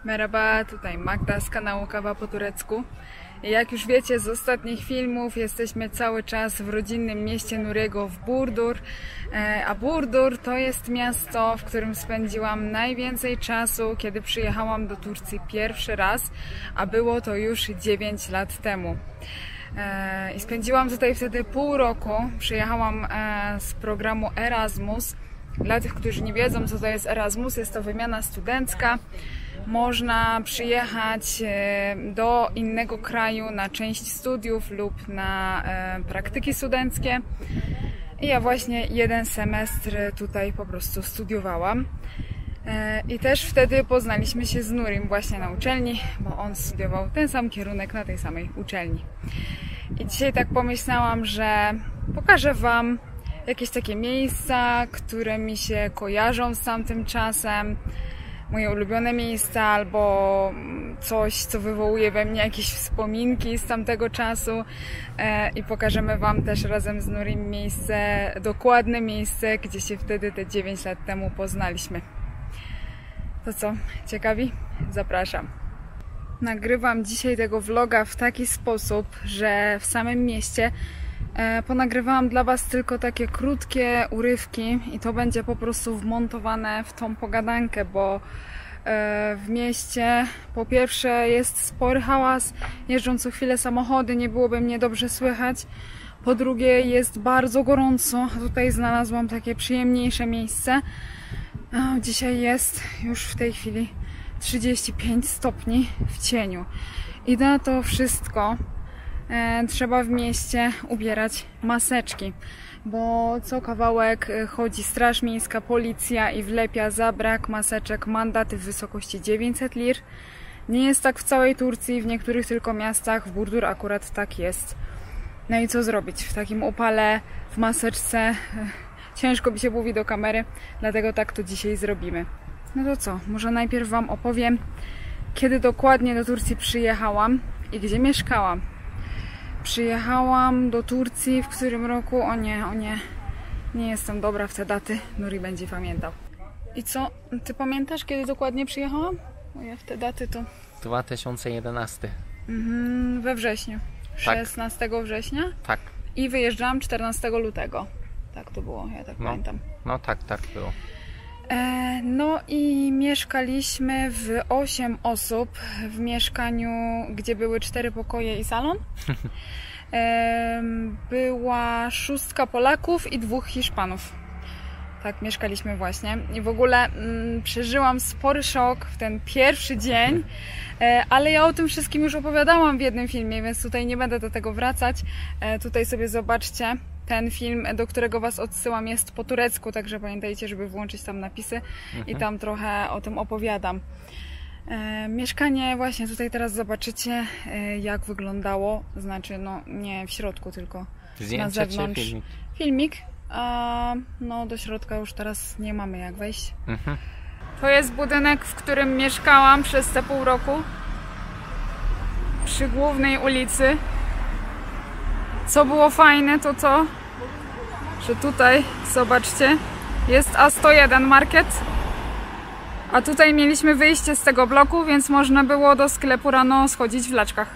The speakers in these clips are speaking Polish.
Merhaba, tutaj Magda z kanału Kawa po turecku. Jak już wiecie z ostatnich filmów, jesteśmy cały czas w rodzinnym mieście Nuriego w Burdur. A Burdur to jest miasto, w którym spędziłam najwięcej czasu, kiedy przyjechałam do Turcji pierwszy raz, a było to już 9 lat temu. I spędziłam tutaj wtedy pół roku. Przyjechałam z programu Erasmus. Dla tych, którzy nie wiedzą, co to jest Erasmus, jest to wymiana studencka. Można przyjechać do innego kraju na część studiów lub na praktyki studenckie. I ja właśnie jeden semestr tutaj po prostu studiowałam. I też wtedy poznaliśmy się z Nurim właśnie na uczelni, bo on studiował ten sam kierunek na tej samej uczelni. I dzisiaj tak pomyślałam, że pokażę Wam jakieś takie miejsca, które mi się kojarzą z tamtym czasem, moje ulubione miejsca albo coś, co wywołuje we mnie jakieś wspominki z tamtego czasu, i pokażemy Wam też razem z Nurim miejsce, dokładne miejsce, gdzie się wtedy te 9 lat temu poznaliśmy. To co? Ciekawi? Zapraszam. Nagrywam dzisiaj tego vloga w taki sposób, że w samym mieście ponagrywałam dla Was tylko takie krótkie urywki i to będzie po prostu wmontowane w tą pogadankę, bo w mieście po pierwsze jest spory hałas, jeżdżą co chwilę samochody, nie byłoby mnie dobrze słychać. Po drugie jest bardzo gorąco, a tutaj znalazłam takie przyjemniejsze miejsce. Dzisiaj jest już w tej chwili 35 stopni w cieniu i na to wszystko trzeba w mieście ubierać maseczki, bo co kawałek chodzi straż miejska, policja i wlepia za brak maseczek mandaty w wysokości 900 lir. Nie jest tak w całej Turcji, w niektórych tylko miastach, w Burdur akurat tak jest. No i co zrobić? W takim upale, w maseczce ciężko mi się mówi do kamery, dlatego tak to dzisiaj zrobimy. No to co? Może najpierw Wam opowiem, kiedy dokładnie do Turcji przyjechałam i gdzie mieszkałam. Przyjechałam do Turcji w którym roku? O nie, nie jestem dobra w te daty, Nuri będzie pamiętał. I co? Ty pamiętasz, kiedy dokładnie przyjechałam? Bo ja w te daty to... 2011. We wrześniu. Tak. 16 września? Tak. I wyjeżdżałam 14 lutego. Tak to było, ja tak pamiętam. No tak było. No i mieszkaliśmy w 8 osób w mieszkaniu, gdzie były 4 pokoje i salon. Była 6 Polaków i 2 Hiszpanów. Tak, mieszkaliśmy właśnie. I w ogóle przeżyłam spory szok w ten pierwszy dzień, ale ja o tym wszystkim już opowiadałam w jednym filmie, więc tutaj nie będę do tego wracać. Tutaj sobie zobaczcie. Ten film, do którego Was odsyłam, jest po turecku, także pamiętajcie, żeby włączyć tam napisy i tam trochę o tym opowiadam. Mieszkanie właśnie tutaj teraz zobaczycie, jak wyglądało, znaczy no nie w środku, tylko zdjęcie na zewnątrz. Czy Filmik, a no do środka już teraz nie mamy jak wejść. To jest budynek, w którym mieszkałam przez te pół roku, przy głównej ulicy. Co było fajne, to to, że tutaj, zobaczcie, jest A101 Market, a tutaj mieliśmy wyjście z tego bloku, więc można było do sklepu rano schodzić w laczkach.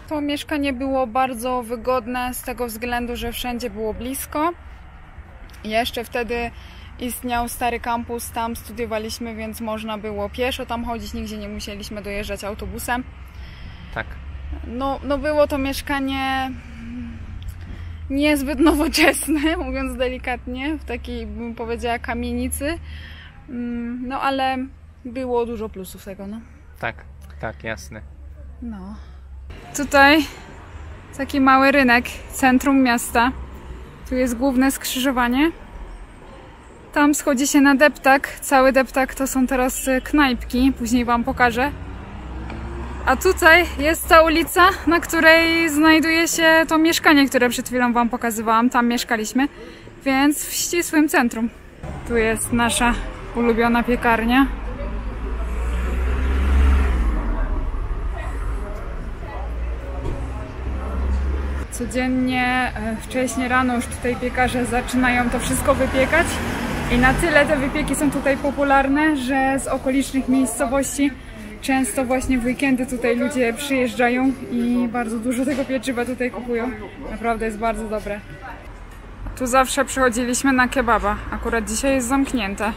To mieszkanie było bardzo wygodne z tego względu, że wszędzie było blisko. Jeszcze wtedy istniał stary kampus, tam studiowaliśmy, więc można było pieszo tam chodzić, nigdzie nie musieliśmy dojeżdżać autobusem. Tak. No było to mieszkanie niezbyt nowoczesne, mówiąc delikatnie, w takiej, bym powiedziała, kamienicy. No ale było dużo plusów tego, no. Tak, jasne. No. Tutaj taki mały rynek, centrum miasta. Tu jest główne skrzyżowanie. Tam schodzi się na deptak. Cały deptak to są teraz knajpki, później Wam pokażę. A tutaj jest ta ulica, na której znajduje się to mieszkanie, które przed chwilą Wam pokazywałam. Tam mieszkaliśmy, więc w ścisłym centrum. Tu jest nasza ulubiona piekarnia. Codziennie wcześnie rano już tutaj piekarze zaczynają to wszystko wypiekać. I na tyle te wypieki są tutaj popularne, że z okolicznych miejscowości często właśnie w weekendy tutaj ludzie przyjeżdżają i bardzo dużo tego pieczywa tutaj kupują. Naprawdę jest bardzo dobre. Tu zawsze przychodziliśmy na kebaba. Akurat dzisiaj jest zamknięte.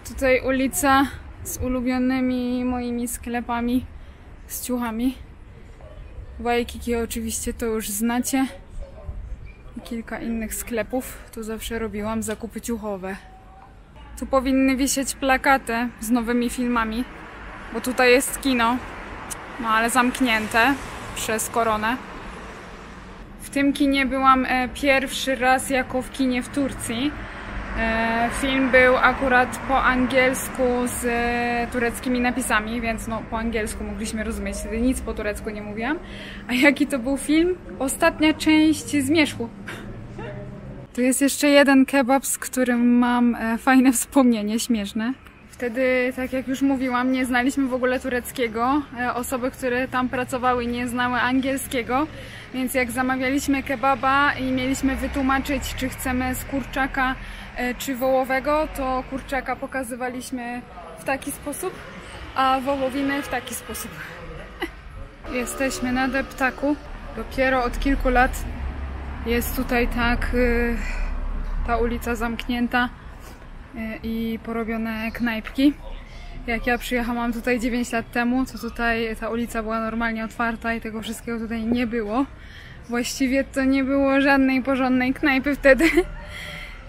Tutaj ulica z ulubionymi moimi sklepami, z ciuchami. Waikiki oczywiście to już znacie. I kilka innych sklepów. Tu zawsze robiłam zakupy ciuchowe. Tu powinny wisieć plakaty z nowymi filmami, bo tutaj jest kino, no ale zamknięte przez koronę. W tym kinie byłam pierwszy raz jako w kinie w Turcji. Film był akurat po angielsku z tureckimi napisami, więc no po angielsku mogliśmy rozumieć, wtedy nic po turecku nie mówiłam. A jaki to był film? Ostatnia część Zmierzchu. Tu jest jeszcze jeden kebab, z którym mam fajne wspomnienie, śmieszne. Wtedy, tak jak już mówiłam, nie znaliśmy w ogóle tureckiego. Osoby, które tam pracowały, nie znały angielskiego. Więc jak zamawialiśmy kebaba i mieliśmy wytłumaczyć, czy chcemy z kurczaka, czy wołowego, to kurczaka pokazywaliśmy w taki sposób, a wołowiny w taki sposób. Jesteśmy na deptaku. Dopiero od kilku lat jest tutaj tak ta ulica zamknięta i porobione knajpki. Jak ja przyjechałam tutaj 9 lat temu, to tutaj ta ulica była normalnie otwarta i tego wszystkiego tutaj nie było. Właściwie to nie było żadnej porządnej knajpy wtedy.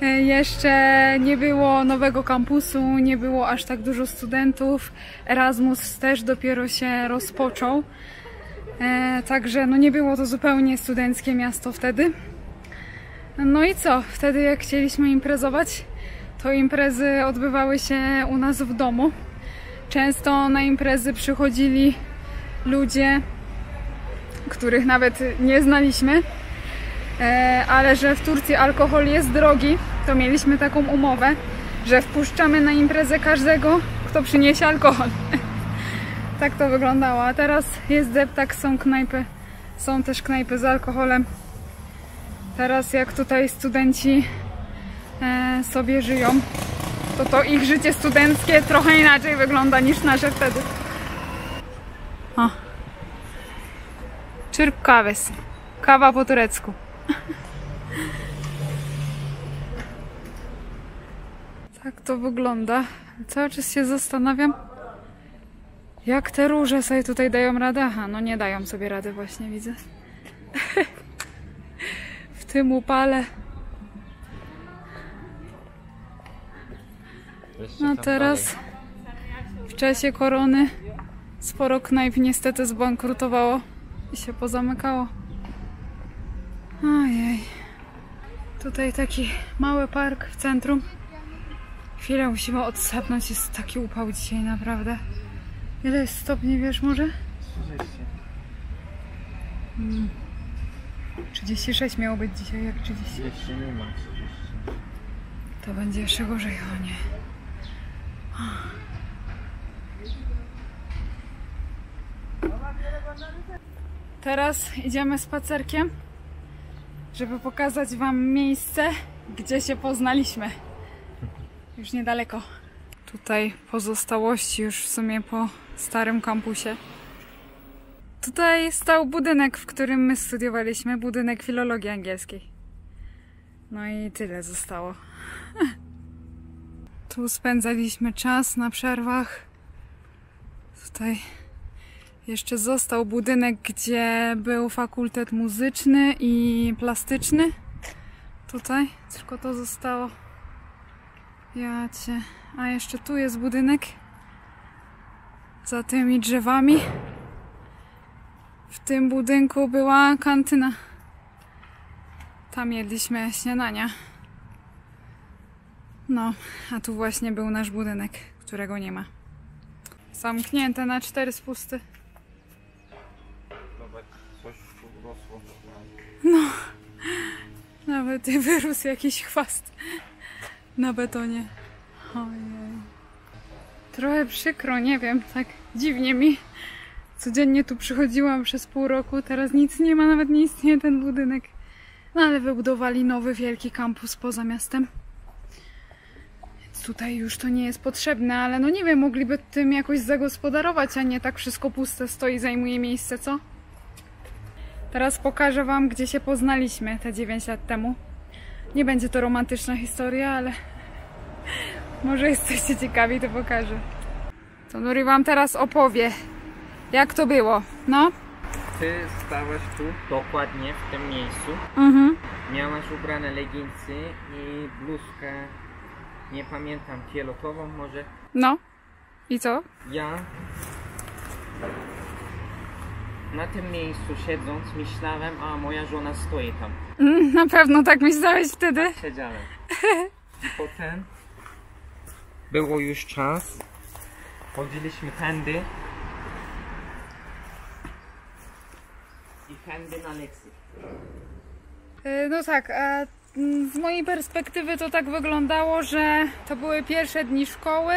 Jeszcze nie było nowego kampusu, nie było aż tak dużo studentów. Erasmus też dopiero się rozpoczął. Także no nie było to zupełnie studenckie miasto wtedy. No i co? Wtedy jak chcieliśmy imprezować, to imprezy odbywały się u nas w domu. Często na imprezy przychodzili ludzie, których nawet nie znaliśmy, ale że w Turcji alkohol jest drogi, to mieliśmy taką umowę, że wpuszczamy na imprezę każdego, kto przyniesie alkohol. Tak to wyglądało, a teraz jest deptak, są knajpy, są też knajpy z alkoholem. Teraz jak tutaj studenci sobie żyją, to ich życie studenckie trochę inaczej wygląda niż nasze wtedy. O. Türk kahvesi. Kawa po turecku. Tak to wygląda. Cały czas się zastanawiam, jak te róże sobie tutaj dają radę. Aha, no nie dają sobie rady właśnie, widzę. W tym upale. No teraz w czasie korony sporo knajp niestety zbankrutowało i się pozamykało. Ojej. Tutaj taki mały park w centrum. Chwilę musimy odsapnąć, jest taki upał dzisiaj naprawdę. Ile jest stopni, wiesz może? 36 miało być dzisiaj, jak 30. To będzie jeszcze gorzej, o nie. Teraz idziemy spacerkiem, żeby pokazać wam miejsce, gdzie się poznaliśmy. Już niedaleko. Tutaj pozostałości już w sumie po starym kampusie. Tutaj stał budynek, w którym my studiowaliśmy, budynek filologii angielskiej. No i tyle zostało. Tu spędzaliśmy czas na przerwach. Tutaj jeszcze został budynek, gdzie był fakultet muzyczny i plastyczny. Tutaj tylko to zostało. Jacie. A jeszcze tu jest budynek. Za tymi drzewami. W tym budynku była kantyna. Tam jedliśmy śniadania. No, a tu właśnie był nasz budynek, którego nie ma. Zamknięte na 4 spusty. Nawet coś tu rosło. No, nawet wyrósł jakiś chwast na betonie. Ojej. Trochę przykro, nie wiem, tak dziwnie mi. Codziennie tu przychodziłam przez pół roku, teraz nic nie ma, nawet nie istnieje ten budynek. No ale wybudowali nowy wielki kampus poza miastem. Więc tutaj już to nie jest potrzebne, ale no nie wiem, mogliby tym jakoś zagospodarować, a nie tak wszystko puste stoi, zajmuje miejsce, co? Teraz pokażę wam, gdzie się poznaliśmy te 9 lat temu. Nie będzie to romantyczna historia, ale może jesteście ciekawi, to pokażę. To Nuri wam teraz opowie, jak to było, no? Ty stałaś tu, dokładnie w tym miejscu. Miałaś ubrane leginsy i bluzkę, nie pamiętam, fioletową może. No. I co? Ja na tym miejscu siedząc myślałem, a moja żona stoi tam. Na pewno tak myślałeś wtedy. Siedziałem. I potem było już czas. Chodziliśmy tędy. I tędy na lekcję. No tak, a z mojej perspektywy to tak wyglądało, że to były pierwsze dni szkoły.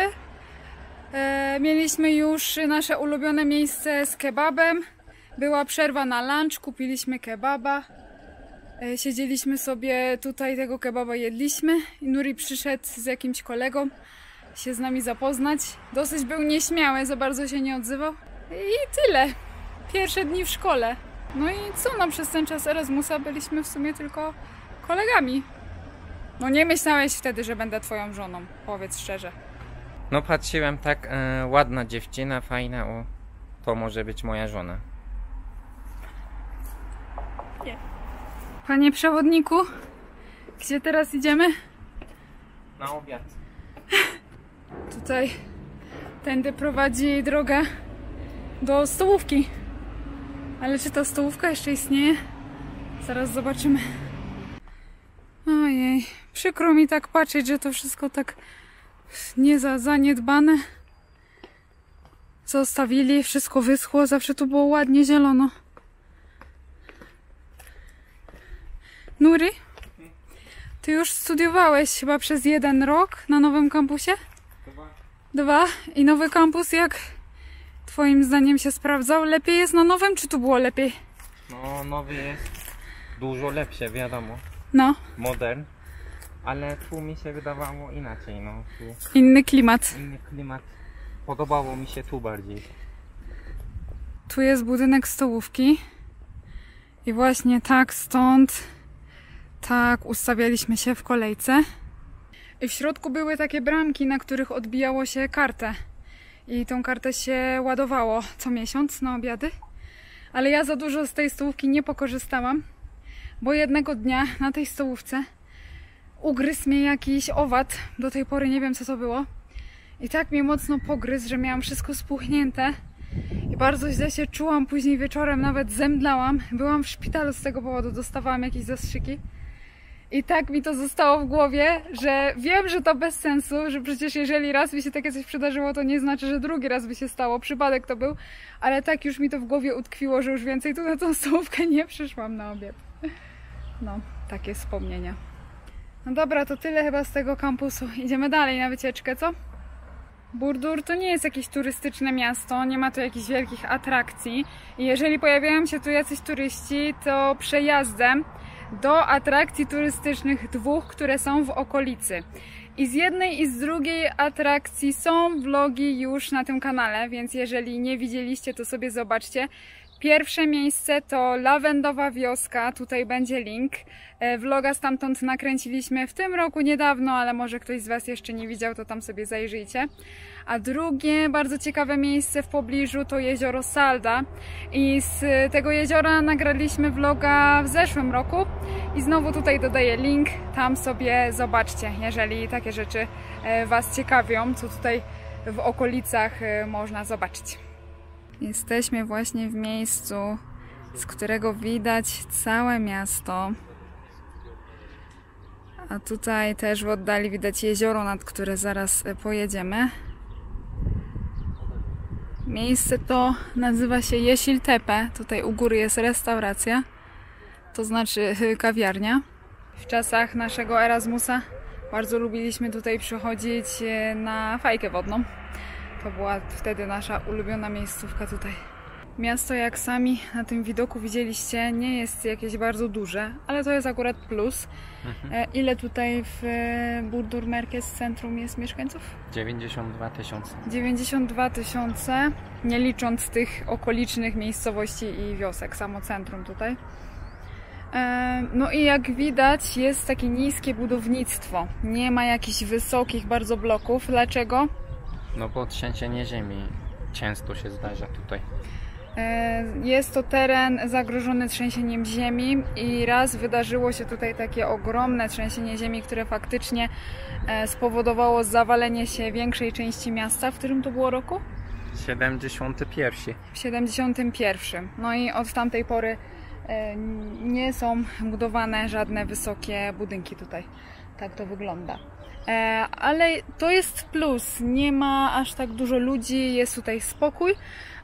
Mieliśmy już nasze ulubione miejsce z kebabem. Była przerwa na lunch, kupiliśmy kebaba. Siedzieliśmy sobie tutaj, tego kebaba jedliśmy. I Nuri przyszedł z jakimś kolegą się z nami zapoznać. Dosyć był nieśmiały, za bardzo się nie odzywał. I tyle. Pierwsze dni w szkole. No i co, no przez ten czas Erasmusa byliśmy w sumie tylko kolegami. No nie myślałeś wtedy, że będę twoją żoną, powiedz szczerze. No patrzyłem tak, ładna dziewczyna, fajna, o, to może być moja żona. Nie. Panie przewodniku, gdzie teraz idziemy? Na obiad. Tutaj tędy prowadzi droga do stołówki. Ale czy ta stołówka jeszcze istnieje? Zaraz zobaczymy. Ojej, przykro mi tak patrzeć, że to wszystko tak zaniedbane. Zostawili, wszystko wyschło, zawsze tu było ładnie zielono. Nuri, ty już studiowałeś chyba przez 1 rok na nowym kampusie? 2. I nowy kampus jak twoim zdaniem się sprawdzał? Lepiej jest na nowym, czy tu było lepiej? No, nowy jest dużo lepszy, wiadomo. No. Modern. Ale tu mi się wydawało inaczej, no. Tu inny klimat. inny klimat. Podobało mi się tu bardziej. Tu jest budynek stołówki. I właśnie tak stąd tak ustawialiśmy się w kolejce. I w środku były takie bramki, na których odbijało się kartę. I tą kartę się ładowało co miesiąc na obiady. Ale ja za dużo z tej stołówki nie pokorzystałam, bo jednego dnia na tej stołówce ugryzł mnie jakiś owad. Do tej pory nie wiem, co to było. I tak mnie mocno pogryzł, że miałam wszystko spuchnięte. I bardzo źle się czułam. Później wieczorem nawet zemdlałam. Byłam w szpitalu z tego powodu, dostawałam jakieś zastrzyki. I tak mi to zostało w głowie, że wiem, że to bez sensu, że przecież jeżeli raz mi się takie coś przydarzyło, to nie znaczy, że drugi raz by się stało. Przypadek to był, ale tak już mi to w głowie utkwiło, że już więcej tu na tą stołówkę nie przyszłam na obiad. No, takie wspomnienia. No dobra, to tyle chyba z tego kampusu. Idziemy dalej na wycieczkę, co? Burdur to nie jest jakieś turystyczne miasto, nie ma tu jakichś wielkich atrakcji. I jeżeli pojawiają się tu jacyś turyści, to przejazdem do atrakcji turystycznych 2, które są w okolicy. I z jednej i z drugiej atrakcji są vlogi już na tym kanale, więc jeżeli nie widzieliście, to sobie zobaczcie. Pierwsze miejsce to Lawendowa Wioska, tutaj będzie link. Vloga stamtąd nakręciliśmy w tym roku niedawno, ale może ktoś z Was jeszcze nie widział, to tam sobie zajrzyjcie. A drugie bardzo ciekawe miejsce w pobliżu to jezioro Salda. I z tego jeziora nagraliśmy vloga w zeszłym roku. I znowu tutaj dodaję link, tam sobie zobaczcie, jeżeli takie rzeczy Was ciekawią, co tutaj w okolicach można zobaczyć. Jesteśmy właśnie w miejscu, z którego widać całe miasto. A tutaj też w oddali widać jezioro, nad które zaraz pojedziemy. Miejsce to nazywa się Jesil Tepe. Tutaj u góry jest restauracja, to znaczy kawiarnia. W czasach naszego Erasmusa bardzo lubiliśmy tutaj przychodzić na fajkę wodną. To była wtedy nasza ulubiona miejscówka tutaj. Miasto, jak sami na tym widoku widzieliście, nie jest jakieś bardzo duże, ale to jest akurat plus. Ile tutaj w Burdur Merkez centrum jest mieszkańców? 92 000. 92 000, nie licząc tych okolicznych miejscowości i wiosek, samo centrum tutaj. No i jak widać, jest takie niskie budownictwo. Nie ma jakichś wysokich bardzo bloków. Dlaczego? No bo trzęsienie ziemi często się zdarza tutaj. Jest to teren zagrożony trzęsieniem ziemi i raz wydarzyło się tutaj takie ogromne trzęsienie ziemi, które faktycznie spowodowało zawalenie się większej części miasta. W którym to było roku? 71. W 71. No i od tamtej pory nie są budowane żadne wysokie budynki tutaj. Tak to wygląda. Ale to jest plus. Nie ma aż tak dużo ludzi, jest tutaj spokój,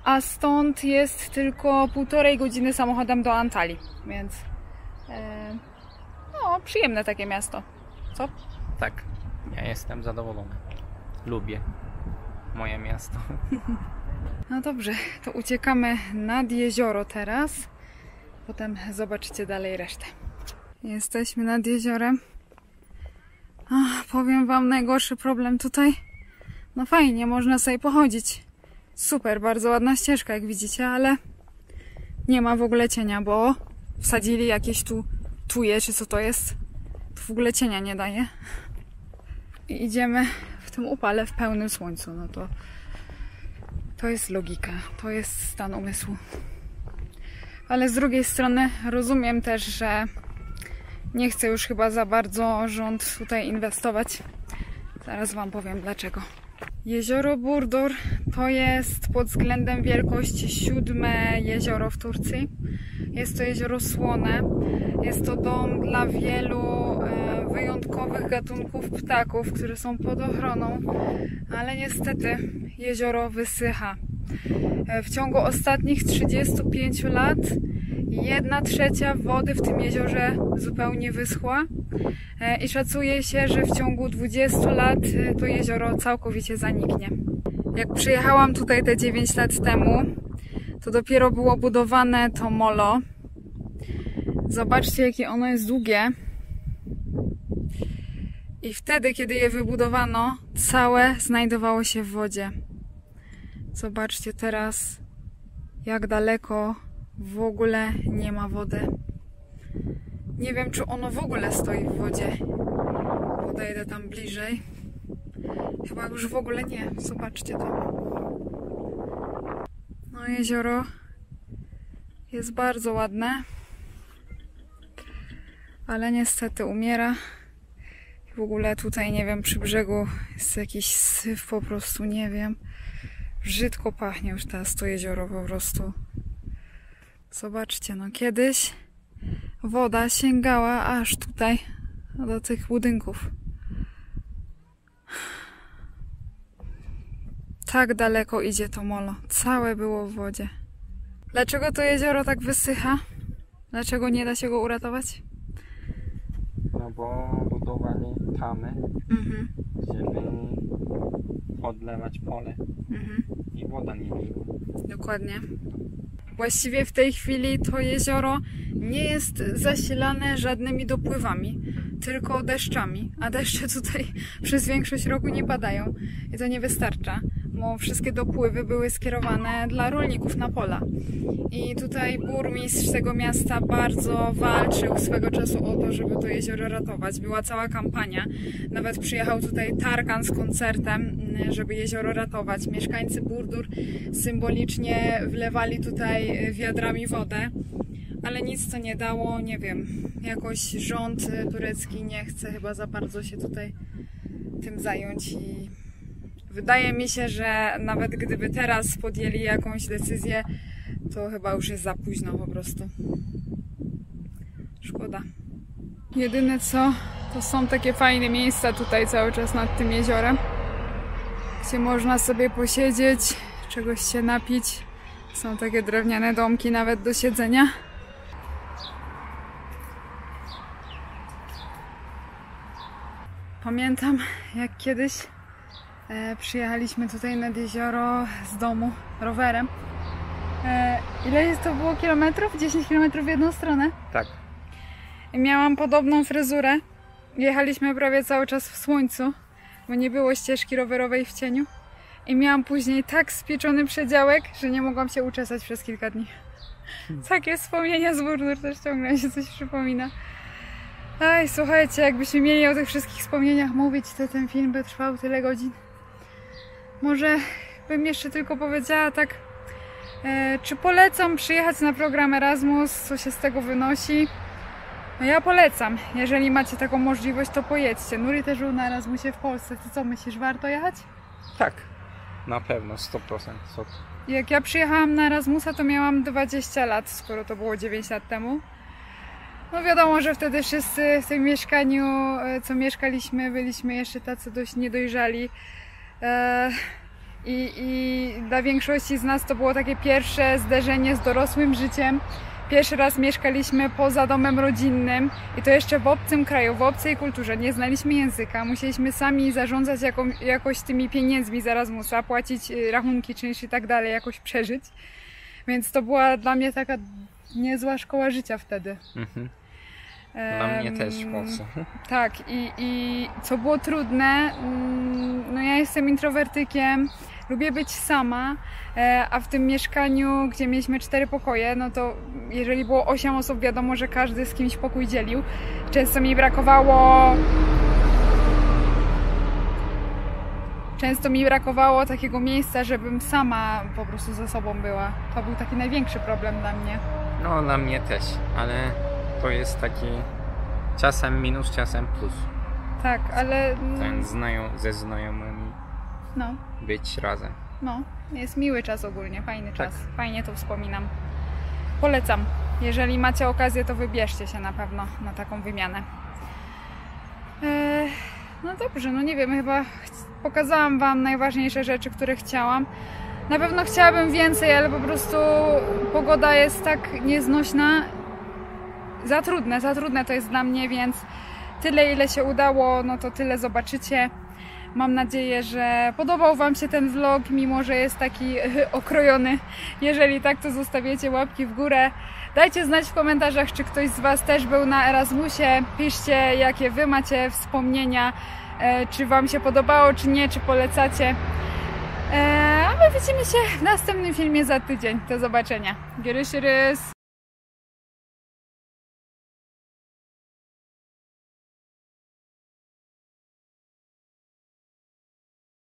a stąd jest tylko 1,5 godziny samochodem do Antalii. Więc no, przyjemne takie miasto. Co? Tak, ja jestem zadowolony. Lubię moje miasto. No dobrze, to uciekamy nad jezioro teraz. Potem zobaczycie dalej resztę. Jesteśmy nad jeziorem. Powiem wam, najgorszy problem tutaj. No fajnie, można sobie pochodzić. Super, bardzo ładna ścieżka, jak widzicie, ale nie ma w ogóle cienia, bo wsadzili jakieś tu tuje, czy co to jest. To w ogóle cienia nie daje. I idziemy w tym upale w pełnym słońcu. No to jest logika, to jest stan umysłu. Ale z drugiej strony rozumiem też, że nie chce już chyba za bardzo rząd tutaj inwestować. Zaraz wam powiem dlaczego. Jezioro Burdur to jest pod względem wielkości 7. jezioro w Turcji. Jest to jezioro słone. Jest to dom dla wielu wyjątkowych gatunków ptaków, które są pod ochroną. Ale niestety jezioro wysycha. W ciągu ostatnich 35 lat 1/3 wody w tym jeziorze zupełnie wyschła i szacuje się, że w ciągu 20 lat to jezioro całkowicie zaniknie. Jak przyjechałam tutaj te 9 lat temu, to dopiero było budowane to molo. Zobaczcie, jakie ono jest długie. I wtedy, kiedy je wybudowano, całe znajdowało się w wodzie. Zobaczcie teraz, jak daleko w ogóle nie ma wody. Nie wiem, czy ono w ogóle stoi w wodzie. Podejdę tam bliżej. Chyba już w ogóle nie. Zobaczcie to. No, jezioro jest bardzo ładne, ale niestety umiera. W ogóle tutaj, nie wiem, przy brzegu jest jakiś syf po prostu, nie wiem. Brzydko pachnie już teraz to jezioro po prostu. Zobaczcie, no kiedyś woda sięgała aż tutaj do tych budynków. Tak daleko idzie to molo. Całe było w wodzie. Dlaczego to jezioro tak wysycha? Dlaczego nie da się go uratować? No bo budowali tamy, żeby odlewać pole i woda nie biła. Dokładnie. Właściwie w tej chwili to jezioro nie jest zasilane żadnymi dopływami, tylko deszczami, a deszcze tutaj przez większość roku nie padają i to nie wystarcza, bo wszystkie dopływy były skierowane dla rolników na pola. I tutaj burmistrz tego miasta bardzo walczył swego czasu o to, żeby to jezioro ratować. Była cała kampania. Nawet przyjechał tutaj Tarkan z koncertem, żeby jezioro ratować. Mieszkańcy Burdur symbolicznie wlewali tutaj wiadrami wodę, ale nic to nie dało, nie wiem. Jakoś rząd turecki nie chce chyba za bardzo się tutaj tym zająć i wydaje mi się, że nawet gdyby teraz podjęli jakąś decyzję, to chyba już jest za późno po prostu. Szkoda. Jedyne co, to są takie fajne miejsca tutaj cały czas nad tym jeziorem, gdzie można sobie posiedzieć, czegoś się napić. Są takie drewniane domki nawet do siedzenia. Pamiętam, jak kiedyś przyjechaliśmy tutaj nad jezioro z domu rowerem Ile jest to było kilometrów? 10 kilometrów w jedną stronę? Tak. I miałam podobną fryzurę. Jechaliśmy prawie cały czas w słońcu, bo nie było ścieżki rowerowej w cieniu. I miałam później tak spieczony przedziałek, że nie mogłam się uczesać przez kilka dni. Takie wspomnienia z Burdur też ciągle mi się coś przypomina. Aj, słuchajcie, jakbyśmy mieli o tych wszystkich wspomnieniach mówić, to ten film by trwał tyle godzin. Może bym jeszcze tylko powiedziała tak, czy polecam przyjechać na program Erasmus, co się z tego wynosi? No ja polecam, jeżeli macie taką możliwość, to pojedźcie. Nuri też był na Erasmusie w Polsce, ty co myślisz, warto jechać? Tak. Na pewno, 100%. Jak ja przyjechałam na Erasmusa, to miałam 20 lat, skoro to było 9 lat temu. No wiadomo, że wtedy wszyscy w tym mieszkaniu, co mieszkaliśmy, byliśmy jeszcze tacy dość niedojrzali. I dla większości z nas to było takie pierwsze zderzenie z dorosłym życiem. Pierwszy raz mieszkaliśmy poza domem rodzinnym i to jeszcze w obcym kraju, w obcej kulturze. Nie znaliśmy języka, musieliśmy sami zarządzać jakoś tymi pieniędzmi z Erasmusa, płacić rachunki, czynsz i tak dalej, jakoś przeżyć. Więc to była dla mnie taka niezła szkoła życia wtedy. Dla mnie też mocno. Tak, i co było trudne, no ja jestem introwertykiem, lubię być sama, a w tym mieszkaniu, gdzie mieliśmy 4 pokoje, no to jeżeli było 8 osób, wiadomo, że każdy z kimś pokój dzielił. Często mi brakowało takiego miejsca, żebym sama po prostu ze sobą była. To był taki największy problem dla mnie. No dla mnie też, ale to jest taki czasem minus, czasem plus. Tak, ale... Ten ze znajomymi no. być razem. No, jest miły czas ogólnie, fajny Tak. czas. Fajnie to wspominam. Polecam. Jeżeli macie okazję, to wybierzcie się na pewno na taką wymianę. No dobrze, no nie wiem, chyba pokazałam wam najważniejsze rzeczy, które chciałam. Na pewno chciałabym więcej, ale po prostu pogoda jest tak nieznośna. Za trudne to jest dla mnie, więc tyle ile się udało, no to tyle zobaczycie. Mam nadzieję, że podobał wam się ten vlog, mimo że jest taki okrojony. Jeżeli tak, to zostawiacie łapki w górę. Dajcie znać w komentarzach, czy ktoś z was też był na Erasmusie. Piszcie, jakie wy macie wspomnienia, czy wam się podobało, czy nie, czy polecacie. A my widzimy się w następnym filmie za tydzień. Do zobaczenia. Görüşürüz.